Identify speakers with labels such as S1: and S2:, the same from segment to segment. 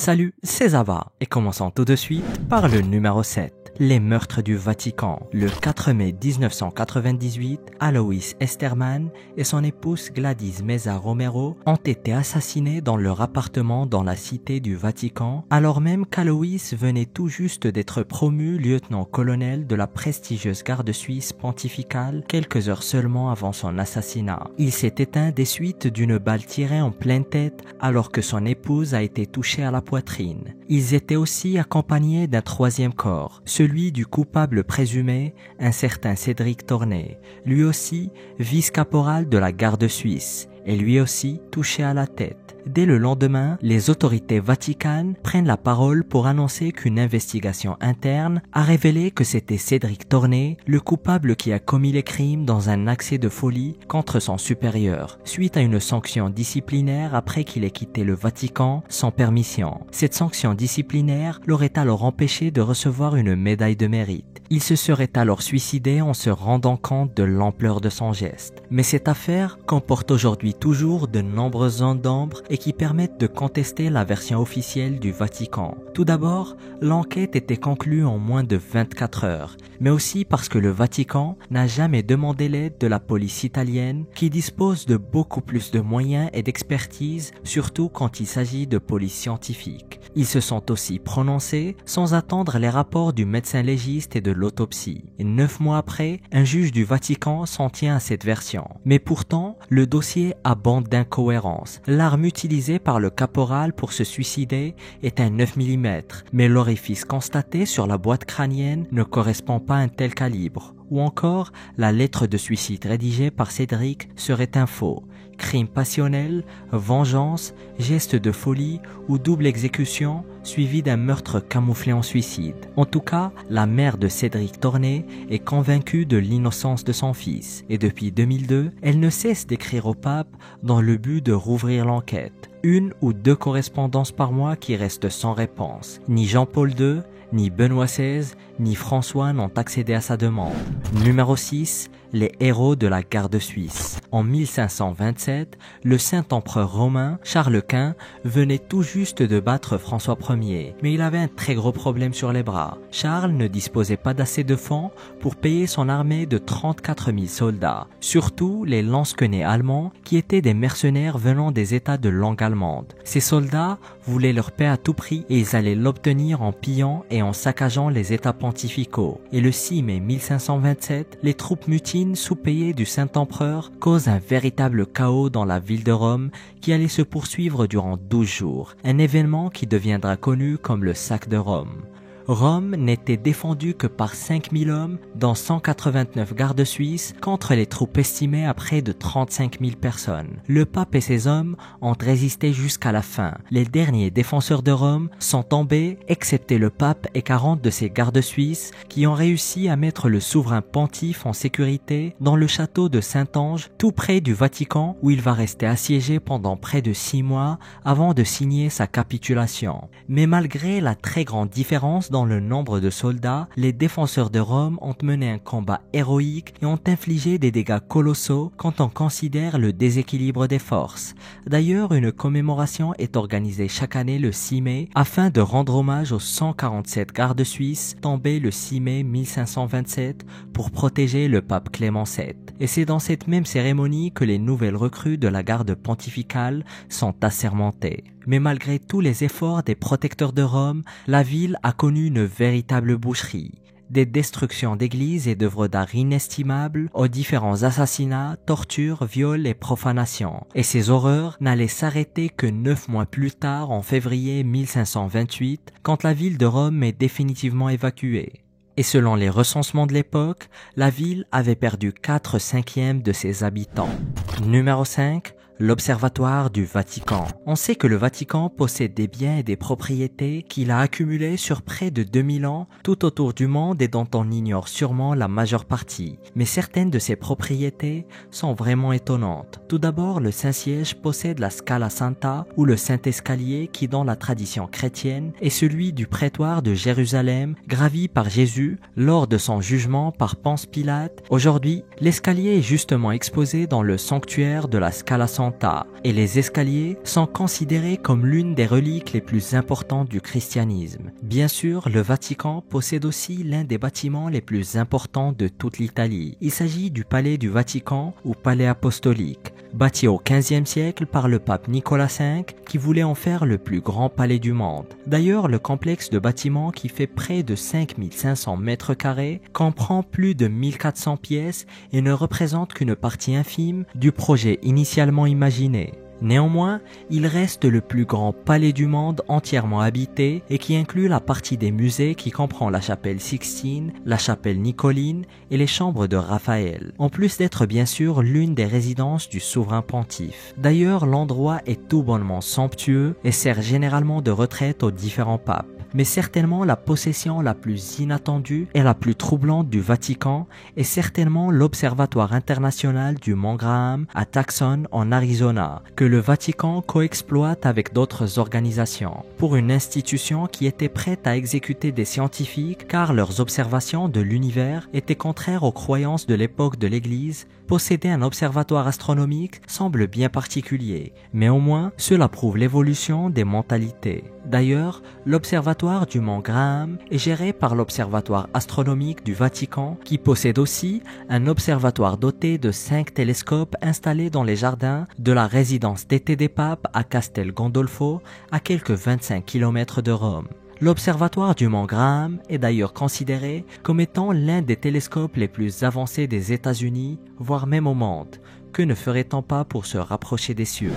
S1: Salut, c'est Zava, et commençons tout de suite par le numéro 7. Les meurtres du Vatican. Le 4 mai 1998, Alois Esterman et son épouse Gladys Meza Romero ont été assassinés dans leur appartement dans la cité du Vatican, alors même qu'Alois venait tout juste d'être promu lieutenant-colonel de la prestigieuse garde suisse pontificale quelques heures seulement avant son assassinat. Il s'est éteint des suites d'une balle tirée en pleine tête alors que son épouse a été touchée à la poitrine. Ils étaient aussi accompagnés d'un troisième corps, celui du coupable présumé, un certain Cédric Tornet, lui aussi vice-caporal de la garde suisse, et lui aussi touché à la tête. Dès le lendemain, les autorités vaticanes prennent la parole pour annoncer qu'une investigation interne a révélé que c'était Cédric Tornet, le coupable qui a commis les crimes dans un accès de folie contre son supérieur, suite à une sanction disciplinaire après qu'il ait quitté le Vatican sans permission. Cette sanction disciplinaire l'aurait alors empêché de recevoir une médaille de mérite. Il se serait alors suicidé en se rendant compte de l'ampleur de son geste. Mais cette affaire comporte aujourd'hui toujours de nombreuses zones d'ombre et qui permettent de contester la version officielle du Vatican. Tout d'abord, l'enquête était conclue en moins de 24 heures, mais aussi parce que le Vatican n'a jamais demandé l'aide de la police italienne qui dispose de beaucoup plus de moyens et d'expertise, surtout quand il s'agit de police scientifique. Ils se sont aussi prononcés sans attendre les rapports du médecin légiste et de l'autopsie. Et 9 mois après, un juge du Vatican s'en tient à cette version. Mais pourtant, le dossier abonde d'incohérences. L'arme utilisée par le caporal pour se suicider est un 9 mm, mais l'orifice constaté sur la boîte crânienne ne correspond pas à un tel calibre. Ou encore, la lettre de suicide rédigée par Cédric serait un faux. Crime passionnel, vengeance, geste de folie ou double exécution suivi d'un meurtre camouflé en suicide. En tout cas, la mère de Cédric Tornet est convaincue de l'innocence de son fils et depuis 2002, elle ne cesse d'écrire au pape dans le but de rouvrir l'enquête. 1 ou 2 correspondances par mois qui restent sans réponse. Ni Jean-Paul II, ni Benoît XVI, ni François n'ont accédé à sa demande. Numéro 6. Les héros de la garde suisse. En 1527, le Saint-Empereur romain Charles Quint venait tout juste de battre François Ier, mais il avait un très gros problème sur les bras. Charles ne disposait pas d'assez de fonds pour payer son armée de 34 000 soldats, surtout les lansquenets allemands qui étaient des mercenaires venant des États de langue allemande. Ces soldats voulaient leur paix à tout prix et ils allaient l'obtenir en pillant et en saccageant les États pontificaux. Et le 6 mai 1527, les troupes mutinent sous-payées du Saint-Empereur causent un véritable chaos dans la ville de Rome qui allait se poursuivre durant 12 jours, un événement qui deviendra connu comme le sac de Rome. Rome n'était défendue que par 5000 hommes, dont 189 gardes suisses, contre les troupes estimées à près de 35 000 personnes. Le pape et ses hommes ont résisté jusqu'à la fin. Les derniers défenseurs de Rome sont tombés, excepté le pape et 40 de ses gardes suisses, qui ont réussi à mettre le souverain pontife en sécurité dans le château de Saint-Ange, tout près du Vatican, où il va rester assiégé pendant près de 6 mois avant de signer sa capitulation. Mais malgré la très grande différence dans le nombre de soldats, les défenseurs de Rome ont mené un combat héroïque et ont infligé des dégâts colossaux quand on considère le déséquilibre des forces. D'ailleurs, une commémoration est organisée chaque année le 6 mai afin de rendre hommage aux 147 gardes suisses tombés le 6 mai 1527 pour protéger le pape Clément VII. Et c'est dans cette même cérémonie que les nouvelles recrues de la garde pontificale sont assermentées. Mais malgré tous les efforts des protecteurs de Rome, la ville a connu une véritable boucherie. Des destructions d'églises et d'œuvres d'art inestimables aux différents assassinats, tortures, viols et profanations. Et ces horreurs n'allaient s'arrêter que 9 mois plus tard en février 1528, quand la ville de Rome est définitivement évacuée. Et selon les recensements de l'époque, la ville avait perdu 4/5 de ses habitants. Numéro 5. L'Observatoire du Vatican. On sait que le Vatican possède des biens et des propriétés qu'il a accumulés sur près de 2000 ans tout autour du monde et dont on ignore sûrement la majeure partie. Mais certaines de ces propriétés sont vraiment étonnantes. Tout d'abord, le Saint-Siège possède la Scala Santa ou le Saint-Escalier qui, dans la tradition chrétienne, est celui du prétoire de Jérusalem gravi par Jésus lors de son jugement par Ponce Pilate. Aujourd'hui, l'escalier est justement exposé dans le sanctuaire de la Scala Santa Santa, et les escaliers sont considérés comme l'une des reliques les plus importantes du christianisme. Bien sûr, le Vatican possède aussi l'un des bâtiments les plus importants de toute l'Italie. Il s'agit du Palais du Vatican ou Palais apostolique, bâti au XVe siècle par le pape Nicolas V qui voulait en faire le plus grand palais du monde. D'ailleurs, le complexe de bâtiments qui fait près de 5500 mètres carrés comprend plus de 1400 pièces et ne représente qu'une partie infime du projet initialement imaginé. Néanmoins, il reste le plus grand palais du monde entièrement habité et qui inclut la partie des musées qui comprend la chapelle Sixtine, la chapelle Nicoline et les chambres de Raphaël, en plus d'être bien sûr l'une des résidences du souverain pontife. D'ailleurs, l'endroit est tout bonnement somptueux et sert généralement de retraite aux différents papes. Mais certainement la possession la plus inattendue et la plus troublante du Vatican est certainement l'Observatoire international du Mont Graham à Tucson en Arizona, que le Vatican coexploite avec d'autres organisations, pour une institution qui était prête à exécuter des scientifiques car leurs observations de l'univers étaient contraires aux croyances de l'époque de l'Église. Posséder un observatoire astronomique semble bien particulier, mais au moins cela prouve l'évolution des mentalités. D'ailleurs, l'observatoire du Mont Graham est géré par l'Observatoire astronomique du Vatican qui possède aussi un observatoire doté de 5 télescopes installés dans les jardins de la résidence d'été des papes à Castel Gandolfo, à quelques 25 km de Rome. L'observatoire du Mont Graham est d'ailleurs considéré comme étant l'un des télescopes les plus avancés des États-Unis, voire même au monde. Que ne ferait-on pas pour se rapprocher des cieux?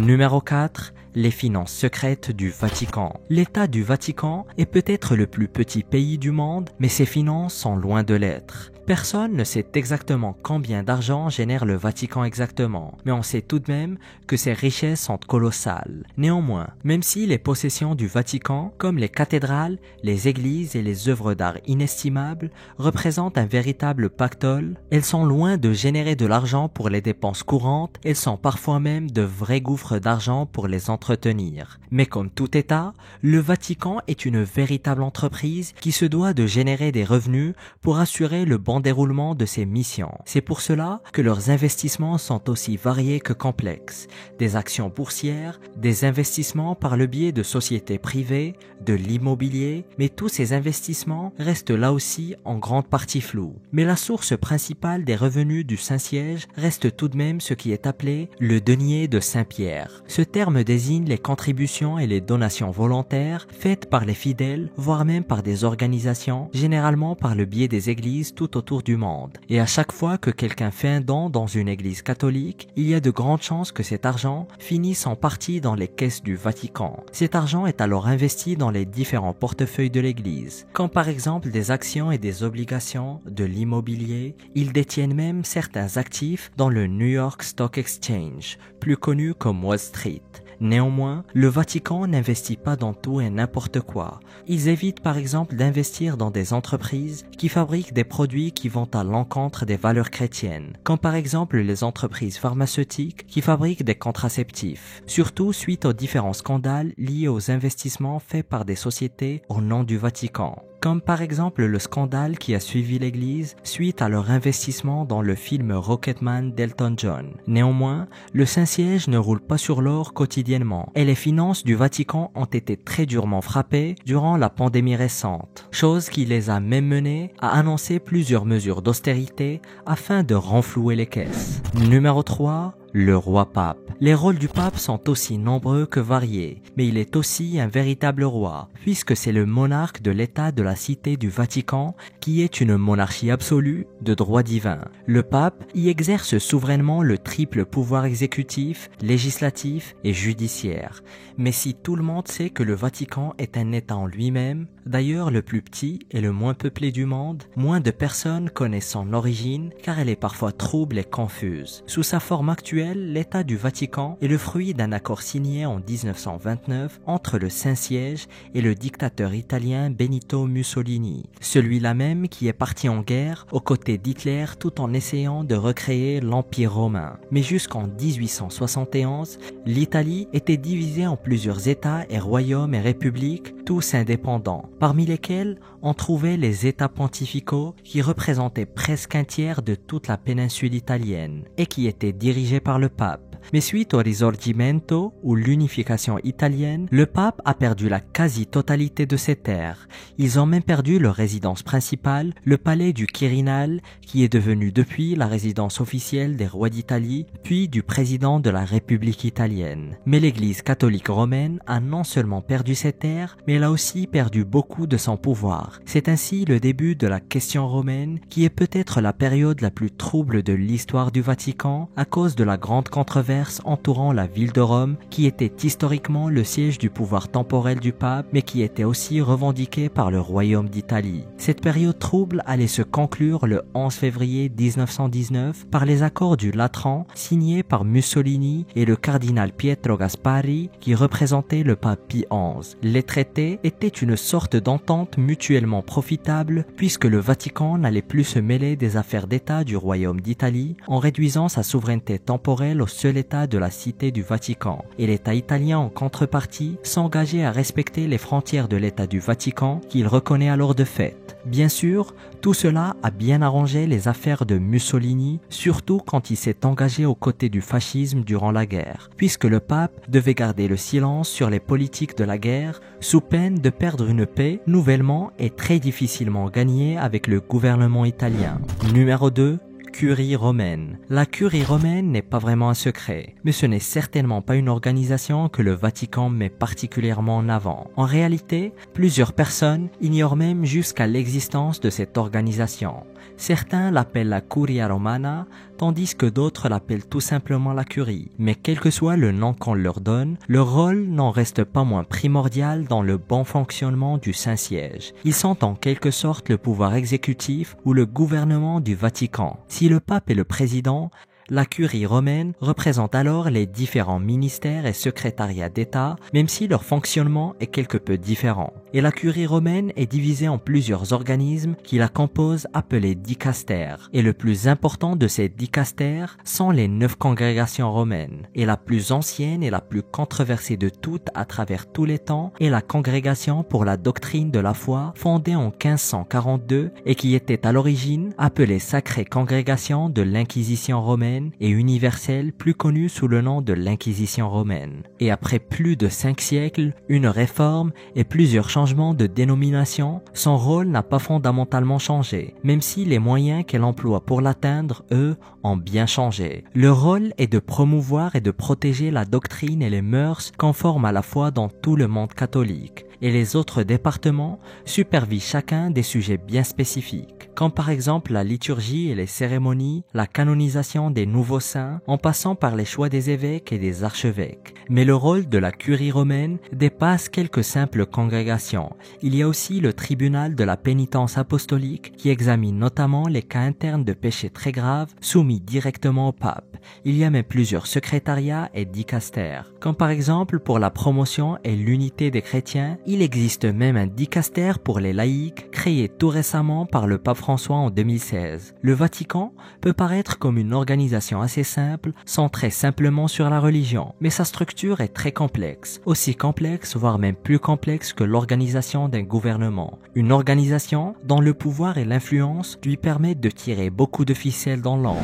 S1: Numéro 4. Les finances secrètes du Vatican. L'État du Vatican est peut-être le plus petit pays du monde, mais ses finances sont loin de l'être. Personne ne sait exactement combien d'argent génère le Vatican exactement, mais on sait tout de même que ses richesses sont colossales. Néanmoins, même si les possessions du Vatican, comme les cathédrales, les églises et les œuvres d'art inestimables, représentent un véritable pactole, elles sont loin de générer de l'argent pour les dépenses courantes, elles sont parfois même de vrais gouffres d'argent pour les entretenir. Mais comme tout État, le Vatican est une véritable entreprise qui se doit de générer des revenus pour assurer le bon déroulement de ses missions. C'est pour cela que leurs investissements sont aussi variés que complexes. Des actions boursières, des investissements par le biais de sociétés privées, de l'immobilier, mais tous ces investissements restent là aussi en grande partie flous. Mais la source principale des revenus du Saint-Siège reste tout de même ce qui est appelé le denier de Saint-Pierre. Ce terme désigne les contributions et les donations volontaires faites par les fidèles, voire même par des organisations, généralement par le biais des églises tout autour du monde. Et à chaque fois que quelqu'un fait un don dans une église catholique, il y a de grandes chances que cet argent finisse en partie dans les caisses du Vatican. Cet argent est alors investi dans les différents portefeuilles de l'église, comme par exemple des actions et des obligations, de l'immobilier. Ils détiennent même certains actifs dans le New York Stock Exchange, plus connu comme Wall Street. Néanmoins, le Vatican n'investit pas dans tout et n'importe quoi. Ils évitent par exemple d'investir dans des entreprises qui fabriquent des produits qui vont à l'encontre des valeurs chrétiennes, comme par exemple les entreprises pharmaceutiques qui fabriquent des contraceptifs, surtout suite aux différents scandales liés aux investissements faits par des sociétés au nom du Vatican. Comme par exemple le scandale qui a suivi l'Église suite à leur investissement dans le film Rocketman d'Elton John. Néanmoins, le Saint-Siège ne roule pas sur l'or quotidiennement et les finances du Vatican ont été très durement frappées durant la pandémie récente, chose qui les a même menés à annoncer plusieurs mesures d'austérité afin de renflouer les caisses. Numéro 3. Le roi-pape. Les rôles du pape sont aussi nombreux que variés, mais il est aussi un véritable roi, puisque c'est le monarque de l'État de la Cité du Vatican, qui est une monarchie absolue de droit divin. Le pape y exerce souverainement le triple pouvoir exécutif, législatif et judiciaire. Mais si tout le monde sait que le Vatican est un État en lui-même, d'ailleurs le plus petit et le moins peuplé du monde, moins de personnes connaissent son origine, car elle est parfois trouble et confuse. Sous sa forme actuelle, l'État du Vatican est le fruit d'un accord signé en 1929 entre le Saint-Siège et le dictateur italien Benito Mussolini, celui-là même qui est parti en guerre aux côtés d'Hitler tout en essayant de recréer l'Empire romain. Mais jusqu'en 1871, l'Italie était divisée en plusieurs États et royaumes et républiques, tous indépendants, parmi lesquels on trouvait les États pontificaux qui représentaient presque un tiers de toute la péninsule italienne et qui étaient dirigés par le pape. mais suite au Risorgimento ou l'unification italienne, le pape a perdu la quasi-totalité de ses terres. Ils ont même perdu leur résidence principale, le palais du Quirinal, qui est devenu depuis la résidence officielle des rois d'Italie, puis du président de la République italienne. Mais l'Église catholique romaine a non seulement perdu ses terres, mais elle a aussi perdu beaucoup de son pouvoir. C'est ainsi le début de la question romaine, qui est peut-être la période la plus trouble de l'histoire du Vatican à cause de la grande controverse entourant la ville de Rome, qui était historiquement le siège du pouvoir temporel du pape, mais qui était aussi revendiqué par le royaume d'Italie. Cette période trouble allait se conclure le 11 février 1919 par les accords du Latran signés par Mussolini et le cardinal Pietro Gasparri qui représentait le pape Pie XI. Les traités étaient une sorte d'entente mutuellement profitable puisque le Vatican n'allait plus se mêler des affaires d'État du royaume d'Italie en réduisant sa souveraineté temporelle au seul État de la Cité du Vatican, et l'État italien en contrepartie s'engageait à respecter les frontières de l'État du Vatican qu'il reconnaît alors de fait. Bien sûr, tout cela a bien arrangé les affaires de Mussolini, surtout quand il s'est engagé aux côtés du fascisme durant la guerre, puisque le pape devait garder le silence sur les politiques de la guerre, sous peine de perdre une paix nouvellement et très difficilement gagnée avec le gouvernement italien. Numéro 2. Curie romaine. La curie romaine n'est pas vraiment un secret, mais ce n'est certainement pas une organisation que le Vatican met particulièrement en avant. En réalité, plusieurs personnes ignorent même jusqu'à l'existence de cette organisation. Certains l'appellent la Curia Romana, tandis que d'autres l'appellent tout simplement la curie. Mais quel que soit le nom qu'on leur donne, leur rôle n'en reste pas moins primordial dans le bon fonctionnement du Saint-Siège. Ils sont en quelque sorte le pouvoir exécutif ou le gouvernement du Vatican. Si le pape est le président, la curie romaine représente alors les différents ministères et secrétariats d'État, même si leur fonctionnement est quelque peu différent. Et la curie romaine est divisée en plusieurs organismes qui la composent appelés dicastères. Et le plus important de ces dicastères sont les 9 congrégations romaines. Et la plus ancienne et la plus controversée de toutes à travers tous les temps est la congrégation pour la doctrine de la foi, fondée en 1542 et qui était à l'origine appelée Sacrée Congrégation de l'Inquisition romaine et universelle, plus connue sous le nom de l'Inquisition romaine. Et après plus de 5 siècles, une réforme et plusieurs changements de dénomination, son rôle n'a pas fondamentalement changé, même si les moyens qu'elle emploie pour l'atteindre, eux, ont bien changé. Le rôle est de promouvoir et de protéger la doctrine et les mœurs conformes à la foi dans tout le monde catholique. Et les autres départements supervisent chacun des sujets bien spécifiques, comme par exemple la liturgie et les cérémonies, la canonisation des nouveaux saints, en passant par les choix des évêques et des archevêques. Mais le rôle de la curie romaine dépasse quelques simples congrégations. Il y a aussi le tribunal de la pénitence apostolique qui examine notamment les cas internes de péchés très graves soumis directement au pape. Il y a même plusieurs secrétariats et dicastères, comme par exemple pour la promotion et l'unité des chrétiens. Il existe même un dicastère pour les laïcs, créé tout récemment par le pape François en 2016. Le Vatican peut paraître comme une organisation assez simple, centrée simplement sur la religion, mais sa structure est très complexe, aussi complexe voire même plus complexe que l'organisation d'un gouvernement. Une organisation dont le pouvoir et l'influence lui permettent de tirer beaucoup de ficelles dans l'ombre.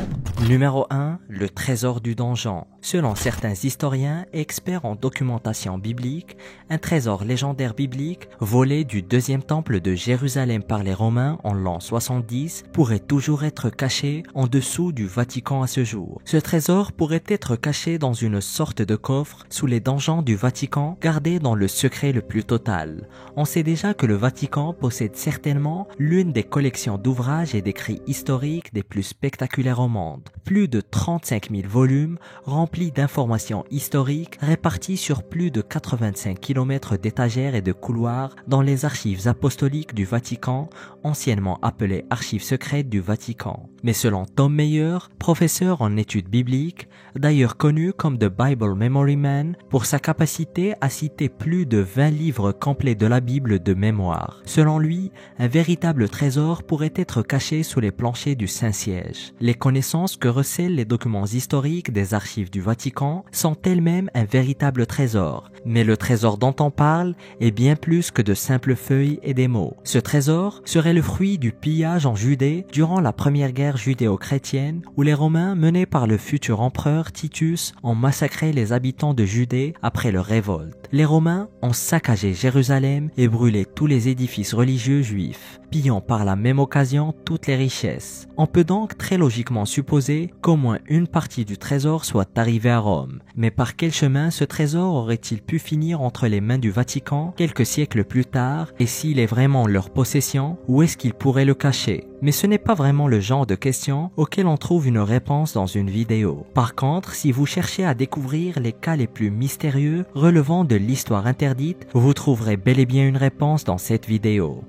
S1: Numéro 1. Le trésor du donjon. Selon certains historiens et experts en documentation biblique, un trésor légendaire biblique volé du deuxième temple de Jérusalem par les Romains en l'an 70 pourrait toujours être caché en dessous du Vatican à ce jour. Ce trésor pourrait être caché dans une sorte de coffre sous les donjons du Vatican, gardé dans le secret le plus total. On sait déjà que le Vatican possède certainement l'une des collections d'ouvrages et d'écrits historiques des plus spectaculaires au monde. Plus de 35 000 volumes remplis d'informations historiques répartis sur plus de 85 km d'étagères et de couloirs dans les archives apostoliques du Vatican, anciennement appelées archives secrètes du Vatican. Mais selon Tom Meyer, professeur en études bibliques, d'ailleurs connu comme The Bible Memory Man, pour sa capacité à citer plus de 20 livres complets de la Bible de mémoire. Selon lui, un véritable trésor pourrait être caché sous les planchers du Saint-Siège. Les connaissances que recèlent les documents historiques des archives du Vatican sont elles-mêmes un véritable trésor. Mais le trésor dont on parle est est bien plus que de simples feuilles et des mots. Ce trésor serait le fruit du pillage en Judée durant la première guerre judéo-chrétienne où les Romains, menés par le futur empereur Titus, ont massacré les habitants de Judée après leur révolte. Les Romains ont saccagé Jérusalem et brûlé tous les édifices religieux juifs, pillant par la même occasion toutes les richesses. On peut donc très logiquement supposer qu'au moins une partie du trésor soit arrivée à Rome. Mais par quel chemin ce trésor aurait-il pu finir entre les mains du Vatican quelques siècles plus tard, et s'il est vraiment leur possession, où est-ce qu'ils pourraient le cacher? Mais ce n'est pas vraiment le genre de question auquel on trouve une réponse dans une vidéo. Par contre, si vous cherchez à découvrir les cas les plus mystérieux relevant de l'histoire interdite, vous trouverez bel et bien une réponse dans cette vidéo.